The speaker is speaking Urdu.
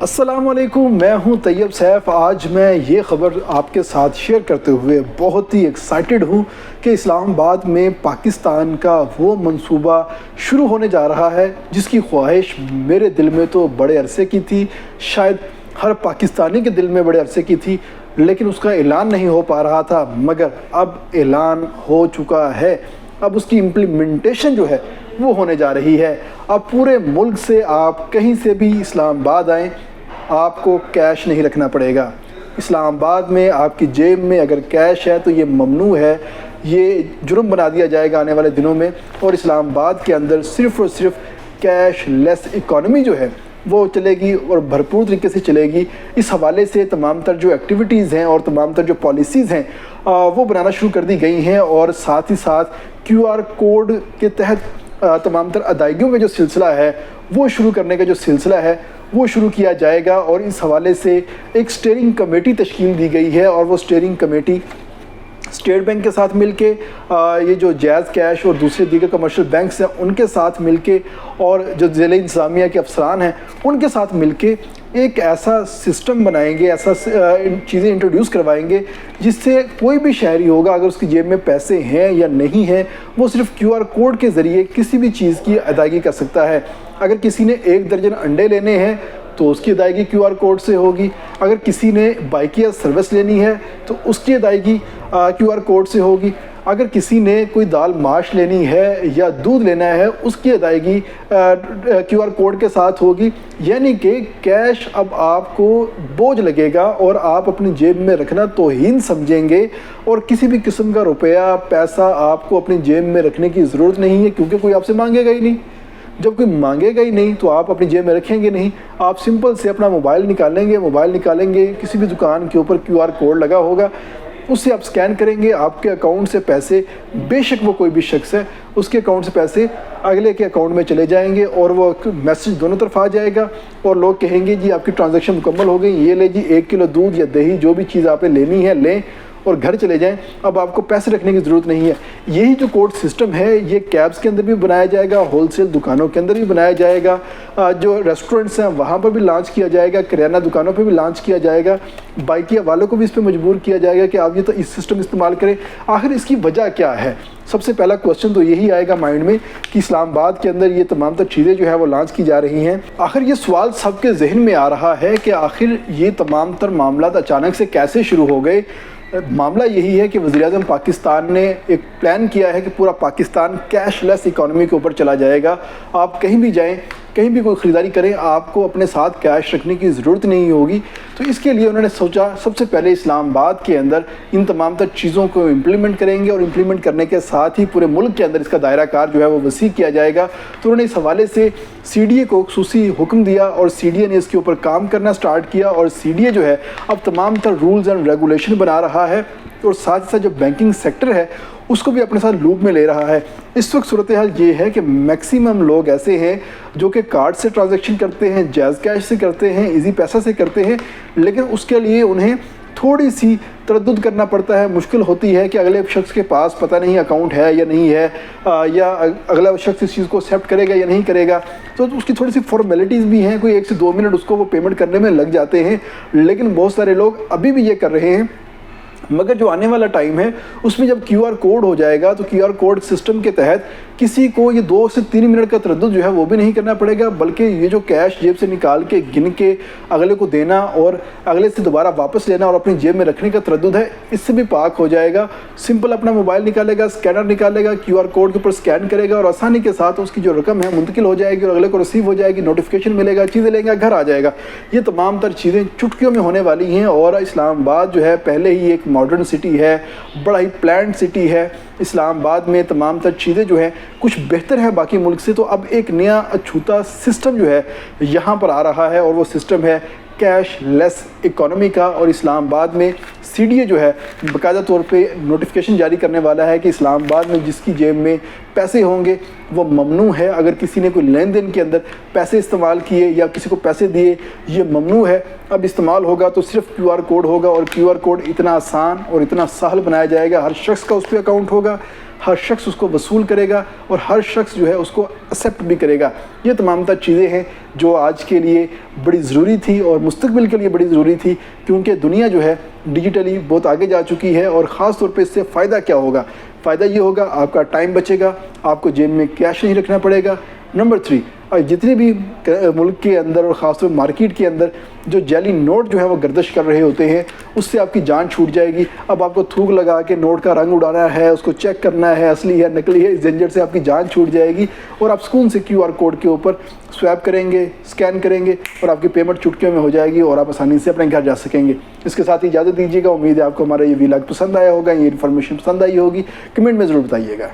السلام علیکم، میں ہوں طیب سیف۔ آج میں یہ خبر آپ کے ساتھ شیئر کرتے ہوئے بہت ہی ایکسائٹڈ ہوں کہ اسلام آباد میں پاکستان کا وہ منصوبہ شروع ہونے جا رہا ہے جس کی خواہش میرے دل میں تو بڑے عرصے کی تھی، شاید ہر پاکستانی کے دل میں بڑے عرصے کی تھی، لیکن اس کا اعلان نہیں ہو پا رہا تھا، مگر اب اعلان ہو چکا ہے۔ اب اس کی امپلیمنٹیشن جو ہے وہ ہونے جا رہی ہے۔ اب پورے ملک سے آپ کہیں سے بھی اسلام آباد آئیں، آپ کو کیش نہیں رکھنا پڑے گا۔ اسلام آباد میں آپ کی جیب میں اگر کیش ہے تو یہ ممنوع ہے، یہ جرم بنا دیا جائے گا آنے والے دنوں میں، اور اسلام آباد کے اندر صرف اور صرف کیش لیس اکانومی جو ہے وہ چلے گی اور بھرپور طریقے سے چلے گی۔ اس حوالے سے تمام تر جو ایکٹیویٹیز ہیں اور تمام تر جو پالیسیز ہیں وہ بنانا شروع کر دی گئی ہیں، اور ساتھ ہی ساتھ کیو آر کوڈ کے تحت تمام تر ادائیگیوں کا جو سلسلہ ہے وہ شروع کرنے کا جو سلسلہ ہے وہ شروع کیا جائے گا۔ اور اس حوالے سے ایک اسٹیئرنگ کمیٹی تشکیل دی گئی ہے، اور وہ اسٹیئرنگ کمیٹی اسٹیٹ بینک کے ساتھ مل کے، یہ جو جائز کیش اور دوسرے دیگر کمرشل بینکس ہیں ان کے ساتھ مل کے، اور جو ضلع انتظامیہ کے افسران ہیں ان کے ساتھ مل کے ایک ایسا سسٹم بنائیں گے، ایسا چیزیں انٹروڈیوس کروائیں گے جس سے کوئی بھی شہری ہوگا اگر اس کی جیب میں پیسے ہیں یا نہیں ہیں، وہ صرف کیو آر کوڈ کے ذریعے کسی بھی چیز کی ادائیگی کر سکتا ہے۔ اگر کسی نے 1 درجن انڈے لینے ہیں تو اس کی ادائیگی کیو آر کوڈ سے ہوگی، اگر کسی نے بائک یا سروس لینی ہے تو اس کی ادائیگی کیو آر کوڈ سے ہوگی، اگر کسی نے کوئی دال ماش لینی ہے یا دودھ لینا ہے اس کی ادائیگی کیو آر کوڈ کے ساتھ ہوگی۔ یعنی کہ کیش اب آپ کو بوجھ لگے گا اور آپ اپنی جیب میں رکھنا توہین سمجھیں گے، اور کسی بھی قسم کا روپیہ پیسہ آپ کو اپنی جیب میں رکھنے کی ضرورت نہیں ہے، کیونکہ کوئی آپ سے مانگے گا ہی نہیں۔ جب کوئی مانگے گا ہی نہیں تو آپ اپنی جیب میں رکھیں گے نہیں، آپ سمپل سے اپنا موبائل نکالیں گے، کسی بھی دکان کے اوپر کیو آر کوڈ لگا ہوگا، اس سے آپ سکین کریں گے، آپ کے اکاؤنٹ سے پیسے، بے شک وہ کوئی بھی شخص ہے، اس کے اکاؤنٹ سے پیسے اگلے کے اکاؤنٹ میں چلے جائیں گے، اور وہ میسج دونوں طرف آ جائے گا، اور لوگ کہیں گے جی آپ کی ٹرانزیکشن مکمل ہو گئی، یہ لے جی 1 کلو دودھ یا دہی جو بھی چیز آپ نے لینی ہے لیں اور گھر چلے جائیں، اب آپ کو پیسے رکھنے کی ضرورت نہیں ہے۔ یہی جو کوڈ سسٹم ہے یہ کیبز کے اندر بھی بنایا جائے گا، ہول سیل دکانوں کے اندر بھی بنایا جائے گا، جو ریسٹورنٹس ہیں وہاں پر بھی لانچ کیا جائے گا، کریانہ دکانوں پہ بھی لانچ کیا جائے گا، بائکیا والوں کو بھی اس پہ مجبور کیا جائے گا کہ آپ یہ تو اس سسٹم استعمال کریں۔ آخر اس کی وجہ کیا ہے؟ سب سے پہلا کوسچن تو یہی آئے گا مائنڈ میں کہ اسلام آباد کے اندر یہ تمام تر چیزیں جو ہے وہ لانچ کی جا رہی ہیں۔ آخر یہ سوال سب کے ذہن میں آ رہا ہے کہ آخر یہ تمام تر معاملات اچانک سے کیسے شروع ہو گئے؟ معاملہ یہی ہے کہ وزیراعظم پاکستان نے ایک پلان کیا ہے کہ پورا پاکستان کیش لیس اکانومی کے اوپر چلا جائے گا۔ آپ کہیں بھی جائیں، کہیں بھی کوئی خریداری کریں، آپ کو اپنے ساتھ کیش رکھنے کی ضرورت نہیں ہوگی۔ تو اس کے لیے انہوں نے سوچا سب سے پہلے اسلام آباد کے اندر ان تمام تر چیزوں کو امپلیمنٹ کریں گے، اور امپلیمنٹ کرنے کے ساتھ ہی پورے ملک کے اندر اس کا دائرہ کار جو ہے وہ وسیع کیا جائے گا۔ تو انہوں نے اس حوالے سے سی ڈی اے کو خصوصی حکم دیا، اور سی ڈی اے نے اس کے اوپر کام کرنا سٹارٹ کیا، اور سی ڈی اے جو ہے اب تمام تر رولز اینڈ ریگولیشن بنا رہا ہے، اور ساتھ ساتھ جو بینکنگ سیکٹر ہے اس کو بھی اپنے ساتھ لوپ میں لے رہا ہے۔ اس وقت صورتحال یہ ہے کہ میکسیمم لوگ ایسے ہیں جو کہ کارڈ سے ٹرانزیکشن کرتے ہیں، جائز کیش سے کرتے ہیں، ایزی پیسہ سے کرتے ہیں، لیکن اس کے لیے انہیں تھوڑی سی تردد کرنا پڑتا ہے، مشکل ہوتی ہے کہ اگلے شخص کے پاس پتہ نہیں اکاؤنٹ ہے یا نہیں ہے، یا اگلا شخص اس چیز کو ایکسیپٹ کرے گا یا نہیں کرے گا، تو اس کی تھوڑی سی فارمیلٹیز بھی ہیں، کوئی 1 سے 2 منٹ اس کو وہ پیمنٹ کرنے میں لگ جاتے ہیں، لیکن بہت سارے لوگ ابھی بھی یہ کر رہے ہیں۔ مگر جو آنے والا ٹائم ہے اس میں جب کیو آر کوڈ ہو جائے گا تو کیو آر کوڈ سسٹم کے تحت کسی کو یہ 2 سے 3 منٹ کا تردد جو ہے وہ بھی نہیں کرنا پڑے گا، بلکہ یہ جو کیش جیب سے نکال کے گن کے اگلے کو دینا اور اگلے سے دوبارہ واپس لینا اور اپنی جیب میں رکھنے کا تردد ہے، اس سے بھی پاک ہو جائے گا۔ سمپل اپنا موبائل نکالے گا، اسکینر نکالے گا، کیو آر کوڈ کے اوپر اسکین کرے گا، اور آسانی کے ساتھ اس کی جو رقم ہے منتقل ہو جائے گی، اور اگلے کو ریسیو ہو جائے گی، نوٹیفیکیشن ملے گا، چیزیں لے گا، گھر آ جائے گا۔ یہ تمام تر چیزیں چٹکیوں میں ہونے والی ہیں، اور اسلام آباد جو ہے پہلے ہی ایک ماڈرن سٹی ہے، بڑا ہی پلانڈ سٹی ہے۔ اسلام آباد میں تمام تر چیزیں جو ہیں کچھ بہتر ہیں باقی ملک سے، تو اب ایک نیا اچھوتا سسٹم جو ہے یہاں پر آ رہا ہے، اور وہ سسٹم ہے کیش لیس اکانومی کا۔ اور اسلام آباد میں سی ڈی اے جو ہے باقاعدہ طور پہ نوٹیفیکیشن جاری کرنے والا ہے کہ اسلام آباد میں جس کی جیب میں پیسے ہوں گے وہ ممنوع ہے، اگر کسی نے کوئی لین دین کے اندر پیسے استعمال کیے یا کسی کو پیسے دیے یہ ممنوع ہے۔ اب استعمال ہوگا تو صرف کیو آر کوڈ ہوگا، اور کیو آر کوڈ اتنا آسان اور اتنا سہل بنایا جائے گا، ہر شخص کا اس پہ اکاؤنٹ ہوگا، ہر شخص اس کو وصول کرے گا اور ہر شخص جو ہے اس کو ایکسیپٹ بھی کرے گا۔ یہ تمام تر چیزیں ہیں جو آج کے لیے بڑی ضروری تھی اور مستقبل کے لیے بڑی ضروری تھی، کیونکہ دنیا جو ہے ڈیجیٹلی بہت آگے جا چکی ہے، اور خاص طور پہ اس سے فائدہ کیا ہوگا؟ فائدہ یہ ہوگا آپ کا ٹائم بچے گا، آپ کو جیب میں کیش نہیں رکھنا پڑے گا۔ نمبر 3، جتنے بھی ملک کے اندر اور خاص طور مارکیٹ کے اندر جو جعلی نوٹ جو ہے وہ گردش کر رہے ہوتے ہیں، اس سے آپ کی جان چھوٹ جائے گی۔ اب آپ کو تھوک لگا کے نوٹ کا رنگ اڑانا ہے، اس کو چیک کرنا ہے اصلی ہے نقلی ہے، اس جھنجھٹ سے آپ کی جان چھوٹ جائے گی، اور آپ سکون سے QR کوڈ کے اوپر سوائپ کریں گے، اسکین کریں گے، اور آپ کی پیمنٹ چٹکیوں میں ہو جائے گی اور آپ آسانی سے اپنے گھر جا سکیں گے۔ اس کے ساتھ ہی اجازت دیجیے گا۔ امید ہے آپ کو ہمارا یہ ولاگ پسند آیا ہوگا، یہ انفارمیشن پسند آئی ہوگی۔ کمنٹ میں ضرور بتائیے گا۔